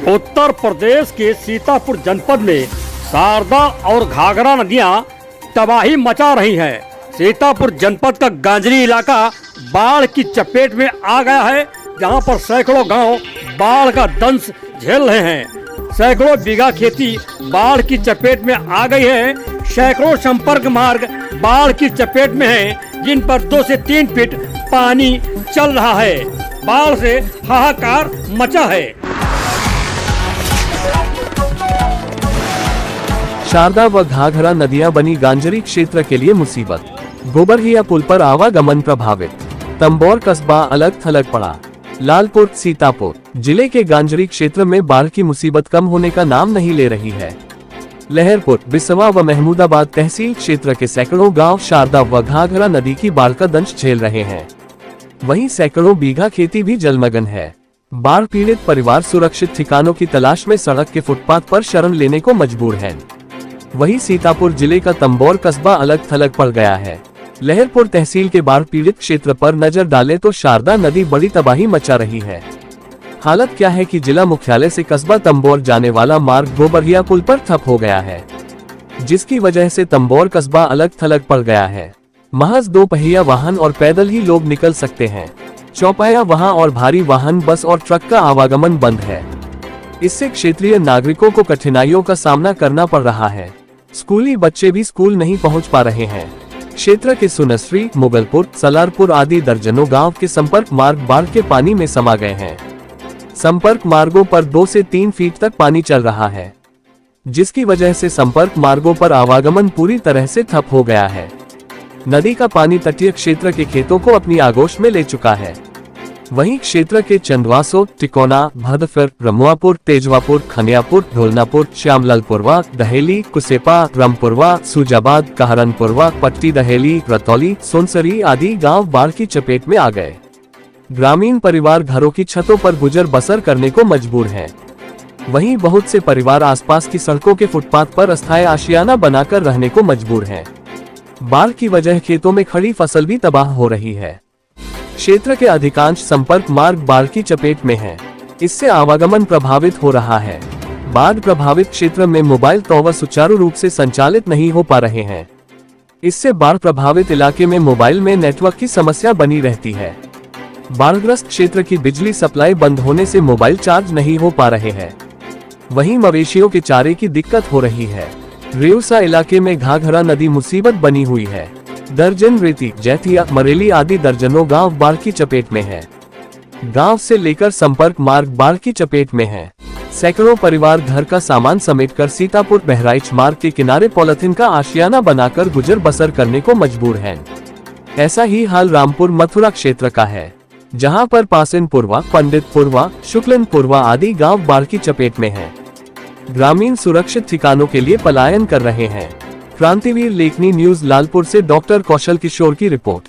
उत्तर प्रदेश के सीतापुर जनपद में शारदा और घाघरा नदियां तबाही मचा रही हैं। सीतापुर जनपद का गांजरी इलाका बाढ़ की चपेट में आ गया है, जहां पर सैकड़ों गांव बाढ़ का दंश झेल रहे हैं। सैकड़ों बीघा खेती बाढ़ की चपेट में आ गई है। सैकड़ों संपर्क मार्ग बाढ़ की चपेट में हैं, जिन पर 2 से 3 फीट पानी चल रहा है। बाढ़ से हाहाकार मचा है। शारदा व घाघरा नदियां बनी गांजरी क्षेत्र के लिए मुसीबत। गोबरहिया पुल पर आवागमन प्रभावित। तंबोर कस्बा अलग थलग पड़ा। लालपुर सीतापुर जिले के गांजरी क्षेत्र में बाढ़ की मुसीबत कम होने का नाम नहीं ले रही है। लहरपुर, बिसवा व महमूदाबाद तहसील क्षेत्र के सैकड़ों गांव शारदा व घाघरा नदी की बाढ़ का दंश झेल रहे हैं। वहीं सैकड़ों बीघा खेती भी जलमग्न है। बाढ़ पीड़ित परिवार सुरक्षित ठिकानों की तलाश में सड़क के फुटपाथ पर शरण लेने को मजबूर है। वहीं सीतापुर जिले का तंबोर कस्बा अलग थलग पड़ गया है। लहरपुर तहसील के बाढ़ पीड़ित क्षेत्र पर नजर डालें तो शारदा नदी बड़ी तबाही मचा रही है। हालत क्या है कि जिला मुख्यालय से कस्बा तंबोर जाने वाला मार्ग गोबरहिया पुल पर ठप हो गया है, जिसकी वजह से तंबोर कस्बा अलग थलग पड़ गया है। महज 2 पहिया वाहन और पैदल ही लोग निकल सकते हैं। चौपाया वहां और भारी वाहन, बस और ट्रक का आवागमन बंद है। इससे क्षेत्रीय नागरिकों को कठिनाइयों का सामना करना पड़ रहा है। स्कूली बच्चे भी स्कूल नहीं पहुंच पा रहे हैं। क्षेत्र के सुनसरी, मुगलपुर, सलारपुर आदि दर्जनों गांव के संपर्क मार्ग बाढ़ के पानी में समा गए हैं। संपर्क मार्गों पर 2 से 3 फीट तक पानी चल रहा है, जिसकी वजह से संपर्क मार्गों पर आवागमन पूरी तरह से ठप हो गया है। नदी का पानी तटीय क्षेत्र के खेतों को अपनी आगोश में ले चुका है। वहीं क्षेत्र के चंदवासो, टिकोना, भदफर, रमुआपुर, तेजवापुर, खनियापुर, ढोलनापुर, श्यामलालपुरवा, दहेली, कुसेपा, रामपुरवा, सुजाबाद, कहरनपुरवा, पट्टी दहेली, रतौली, सोनसरी आदि गांव बाढ़ की चपेट में आ गए। ग्रामीण परिवार घरों की छतों पर गुजर बसर करने को मजबूर हैं। वहीं बहुत से परिवार आसपास की सड़कों के फुटपाथ पर अस्थायी आशियाना बनाकर रहने को मजबूर हैं। बाढ़ की वजह खेतों में खड़ी फसल भी तबाह हो रही है। क्षेत्र के अधिकांश संपर्क मार्ग बाढ़ की चपेट में हैं। इससे आवागमन प्रभावित हो रहा है। बाढ़ प्रभावित क्षेत्र में मोबाइल टॉवर सुचारू रूप से संचालित नहीं हो पा रहे हैं। इससे बाढ़ प्रभावित इलाके में मोबाइल में नेटवर्क की समस्या बनी रहती है। बाढ़ग्रस्त क्षेत्र की बिजली सप्लाई बंद होने से मोबाइल चार्ज नहीं हो पा रहे हैं। वहीं मवेशियों के चारे की दिक्कत हो रही है। रेउसा इलाके में घाघरा नदी मुसीबत बनी हुई है। दर्जन रेती, जैथिया, मरेली आदि दर्जनों गांव बाढ़ की चपेट में है। गांव से लेकर संपर्क मार्ग बाढ़ की चपेट में है। सैकड़ों परिवार घर का सामान समेटकर सीतापुर बहराइच मार्ग के किनारे पॉलिथीन का आशियाना बनाकर गुजर बसर करने को मजबूर हैं। ऐसा ही हाल रामपुर मथुरा क्षेत्र का है, जहां पर पासिनपुरवा, पंडितपुरवा, शुक्लनपुरवा आदि गांव बाढ़ की चपेट में हैं। ग्रामीण सुरक्षित ठिकानों के लिए पलायन कर रहे हैं। क्रांतिवीर लेखनी न्यूज लालपुर से डॉक्टर कौशल किशोर की रिपोर्ट।